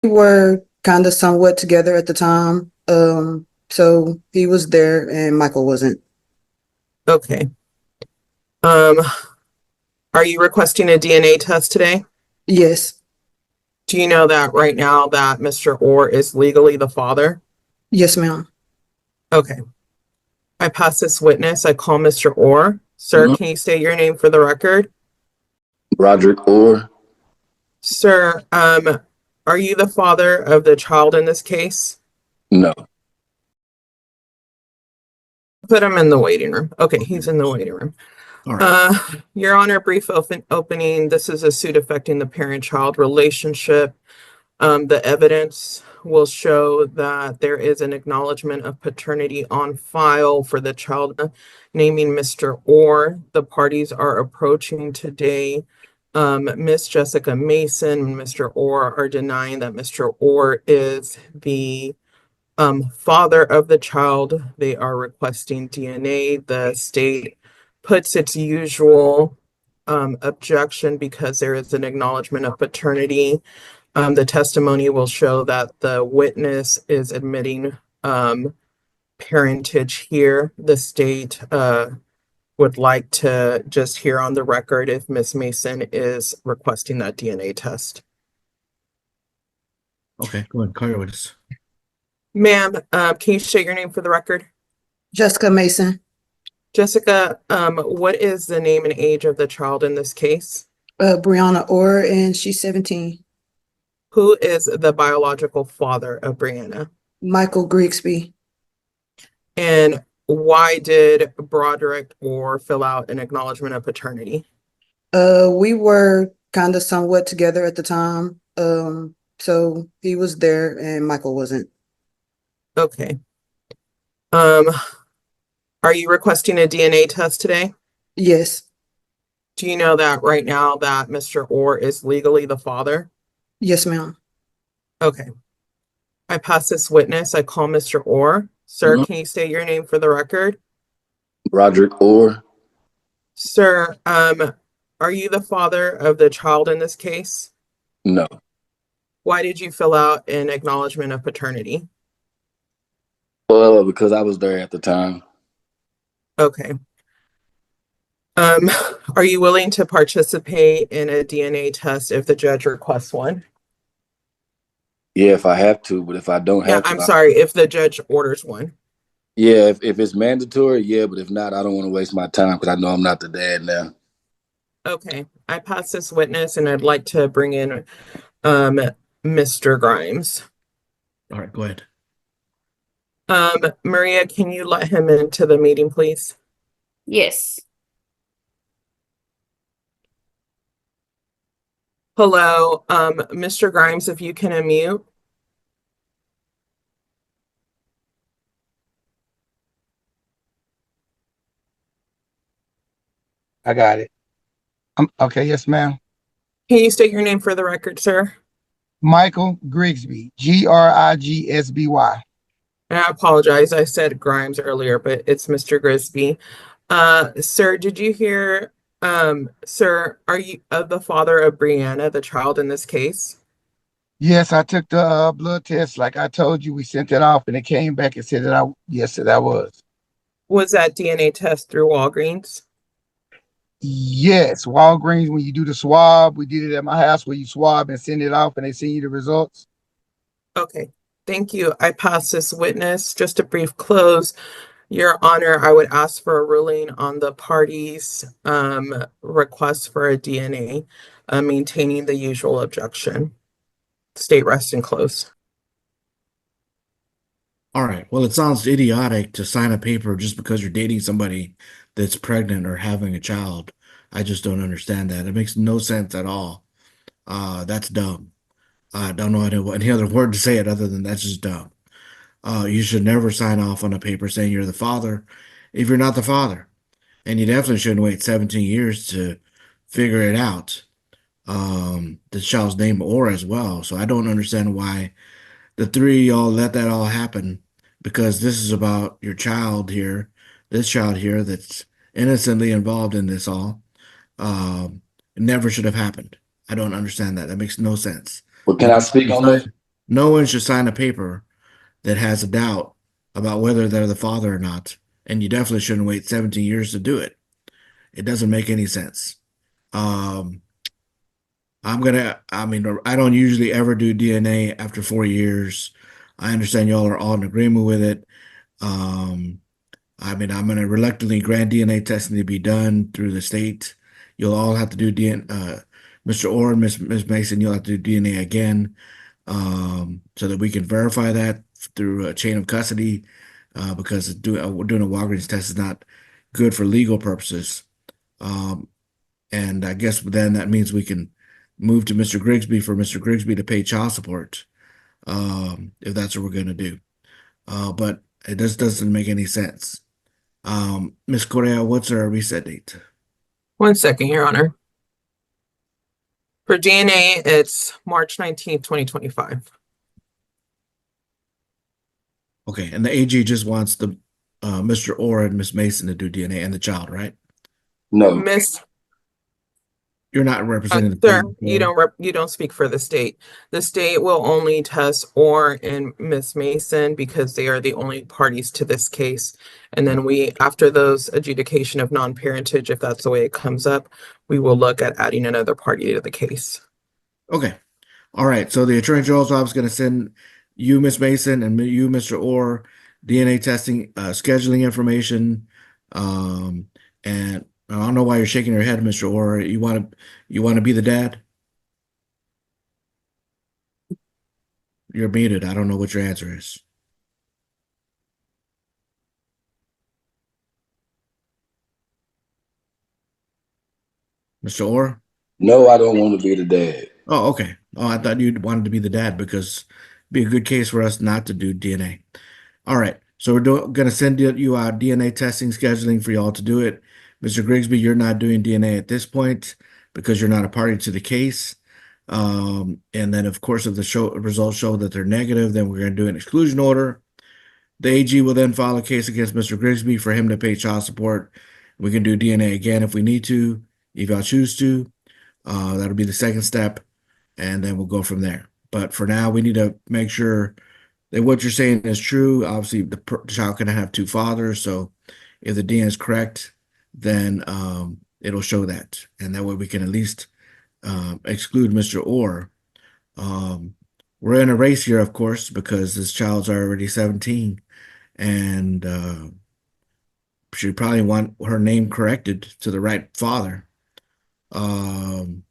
We were kind of somewhat together at the time. So he was there and Michael wasn't. Okay. Um, are you requesting a DNA test today? Yes. Do you know that right now that Mr. Orr is legally the father? Yes, ma'am. Okay. I pass this witness. I call Mr. Orr. Sir, Mhm. can you state your name for the record? Roderick Orr. Sir, are you the father of the child in this case? No. Put him in the waiting room. Okay, he's in the waiting room. All right. Your Honor, brief opening. This is a suit affecting the parent-child relationship. The evidence will show that there is an acknowledgement of paternity on file for the child, naming Mr. Orr. The parties are approaching today. Miss Jessica Mason and Mr. Orr are denying that Mr. Orr is the father of the child. They are requesting DNA. The state puts its usual objection because there is an acknowledgement of paternity. The testimony will show that the witness is admitting parentage here. The state would like to just hear on the record if Miss Mason is requesting that DNA test. Okay, go ahead. Call your witness. Ma'am, can you state your name for the record? Jessica Mason. Jessica, what is the name and age of the child in this case? Brianna Orr, and she's 17. Who is the biological father of Brianna? Michael Grigsby. And why did Broderick Orr fill out an acknowledgement of paternity? We were kind of somewhat together at the time. So he was there and Michael wasn't. Okay. Are you requesting a DNA test today? Yes. Do you know that right now that Mr. Orr is legally the father? Yes, ma'am. Okay. I pass this witness. I call Mr. Orr. Sir, Mhm. can you state your name for the record? Roderick Orr. Sir, are you the father of the child in this case? No. Why did you fill out an acknowledgement of paternity? Well, because I was there at the time. Okay. Are you willing to participate in a DNA test if the judge requests one? Yeah, if I have to, but if I don't Yeah, have to, I'm sorry, if the judge orders one. yeah, if it's mandatory, yeah, but if not, I don't want to waste my time because I know I'm not the dad now. Okay, I pass this witness and I'd like to bring in Mr. Grimes. All right, go ahead. Maria, can you let him into the meeting, please? Yes. Hello, Mr. Grimes, if you can unmute. I got it. Okay, yes, ma'am. Can you state your name for the record, sir? Michael Grigsby, Grigsby. And I apologize, I said Grimes earlier, but it's Mr. Grisby. Sir, did you hear, sir, are you the father of Brianna, the child in this case? Yes, I took the blood test. Like I told you, we sent it off and it came back and said that yes, that I was. Was that DNA test through Walgreens? Yes, Walgreens, when you do the swab, we did it at my house where you swab and send it off and they send you the results. Okay, thank you. I pass this witness. Just a brief close. Your Honor, I would ask for a ruling on the parties' request for a DNA, maintaining the usual objection. State rest and close. All right. Well, it sounds idiotic to sign a paper just because you're dating somebody that's pregnant or having a child. I just don't understand that. It makes no sense at all. That's dumb. I don't know any other word to say it other than that's just dumb. You should never sign off on a paper saying you're the father if you're not the father. And you definitely shouldn't wait 17 years to figure it out. The child's name or as well. So I don't understand why the three of y'all let that all happen, because this is about your child here, this child here that's innocently involved in this all. It never should have happened. I don't understand that. That makes no sense. But can I speak on that? No one should sign a paper that has a doubt about whether they're the father or not. And you definitely shouldn't wait 17 years to do it. It doesn't make any sense. Um, I mean, I don't usually ever do DNA after 4 years. I understand y'all are all in agreement with it. Um, I mean, I'm going to reluctantly grant DNA testing to be done through the state. You'll all have to do DNA. Mr. Orr and Ms. Mason, you'll have to do DNA again, so that we can verify that through a chain of custody, because doing a Walgreens test is not good for legal purposes. And I guess then that means we can move to Mr. Grigsby for Mr. Grigsby to pay child support, if that's what we're going to do. But it just doesn't make any sense. Ms. Correa, what's our reset date? 1 second, Your Honor. For DNA, it's March 19th, 2025. Okay, and the AG just wants the Mr. Orr and Miss Mason to do DNA and the child, right? No, Miss You're not representing the Sir, parent. you don't speak for the state. The state will only test Orr and Miss Mason because they are the only parties to this case. And then after those adjudication of non-parentage, if that's the way it comes up, we will look at adding another party to the case. Okay. All right. So the Attorney General's office is going to send you, Miss Mason, and you, Mr. Orr, DNA testing, scheduling information. And I don't know why you're shaking your head, Mr. Orr. You want to be the dad? You're muted. I don't know what your answer is. Mr. Orr? no, I don't want to be the dad. Oh, okay. Oh, I thought you wanted to be the dad because it'd be a good case for us not to do DNA. All right. So we're going to send you out DNA testing scheduling for y'all to do it. Mr. Grigsby, you're not doing DNA at this point because you're not a party to the case. And then, of course, if the results show that they're negative, then we're going to do an exclusion order. The AG will then file a case against Mr. Grigsby for him to pay child support. We can do DNA again if we need to, if y'all choose to. That'll be the second step, and then we'll go from there. But for now, we need to make sure that what you're saying is true. Obviously, the child can have two fathers, so if the DNA is correct, then it'll show that, and that way we can at least exclude Mr. Orr. We're in a race here, of course, because this child's already 17, and she probably want her name corrected to the right father.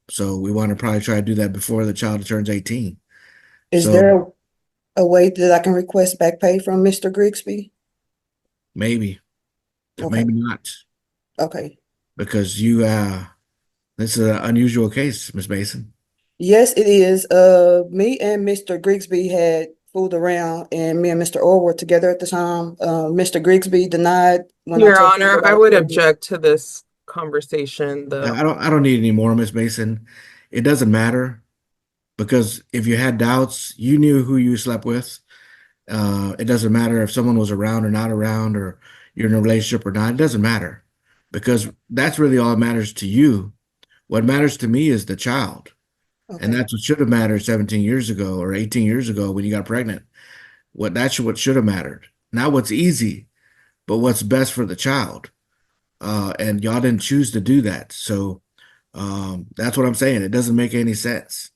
So we want to probably try to do that before the child turns 18. Is So- there a way that I can request back pay from Mr. Grigsby? Maybe, Okay. maybe not, Okay. because this is an unusual case, Miss Mason. Yes, it is. Me and Mr. Grigsby had fooled around, and me and Mr. Orr were together at the time. Mr. Grigsby denied when I Your told him Honor, that I was would pregnant. object to this conversation. I don't need any more, Miss Mason. It doesn't matter, because if you had doubts, you knew who you slept with. It doesn't matter if someone was around or not around, or you're in a relationship or not. It doesn't matter, because that's really all that matters to you. What matters to me is the child. And Okay. that's what should have mattered 17 years ago or 18 years ago when you got pregnant. That's what should have mattered. Not what's easy, but what's best for the child. And y'all didn't choose to do that. So that's what I'm saying. It doesn't make any sense.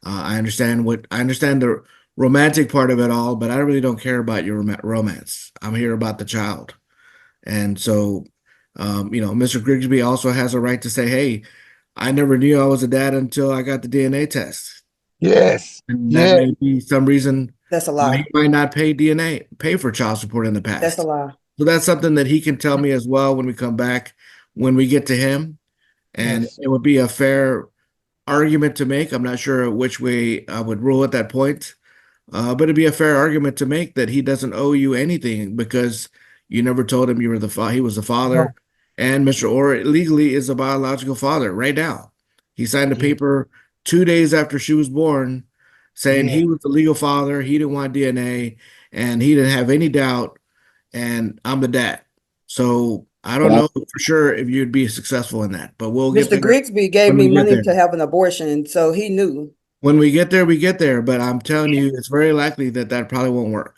I understand the romantic part of it all, but I really don't care about your romance. I'm here about the child. And so, Mr. Grigsby also has a right to say, hey, I never knew I was a dad until I got the DNA test. Yes. And Yeah. that may be some reason That's a he lie. might not pay for child support in the past. That's a lie. So that's something that he can tell me as well when we come back, when we get to him. And Yes. it would be a fair argument to make. I'm not sure which way I would rule at that point. But it'd be a fair argument to make that he doesn't owe you anything because you never told him you were he was the father. And Mr. Orr legally is a biological father right now. He signed a Yeah. paper 2 days after she was born saying Yeah. he was the legal father, he didn't want DNA, and he didn't have any doubt, and I'm the dad. So I don't know for sure if you'd be successful in that, but we'll get Mr. there Grigsby gave when we me get money there. to have an abortion, so he knew. When we get there, we get there. But I'm telling you, it's very likely that that probably won't work.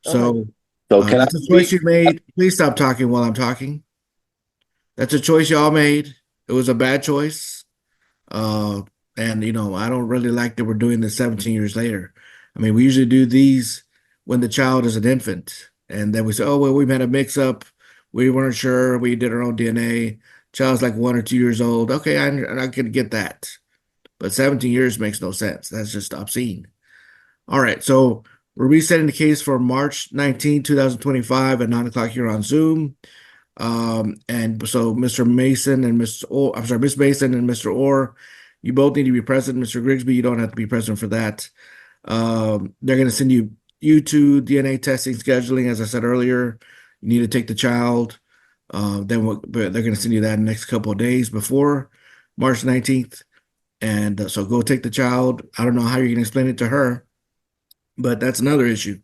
So So can I that's a choice speak? you made. Please stop talking while I'm talking. That's a choice y'all made. It was a bad choice. And you know, I don't really like that we're doing this 17 years later. I mean, we usually do these when the child is an infant, and then we say, "Oh well, we had a mix-up. We weren't sure. We did our own DNA. Child's like 1 or 2 years old. Okay, I could get that, but 17 years makes no sense. That's just obscene." All right, so we're resetting the case for March 19, 2025 at 9 o'clock here on Zoom. And so Mr. Mason and Miss Mason and Mr. Orr, you both need to be present. Mr. Grigsby, you don't have to be present for that. They're going to send you to DNA testing scheduling. As I said earlier, you need to take the child. But they're going to send you that in the next couple of days before March 19th. And so go take the child. I don't know how you're going to explain it to her, but that's another issue.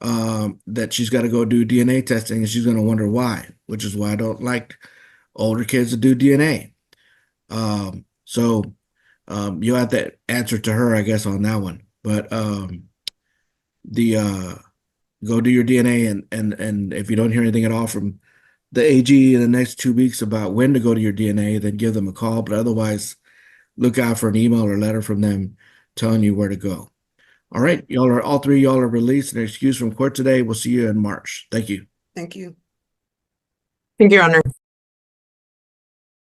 That she's got to go do DNA testing and she's going to wonder why, which is why I don't like older kids to do DNA. You'll have to answer to her, I guess, on that one. But go do your DNA and if you don't hear anything at all from the AG in the next 2 weeks about when to go to your DNA, then give them a call. But otherwise, look out for an email or letter from them telling you where to go. All right, all three of y'all are released and excused from court today. We'll see you in March. Thank you. Thank you. Thank you, Your Honor.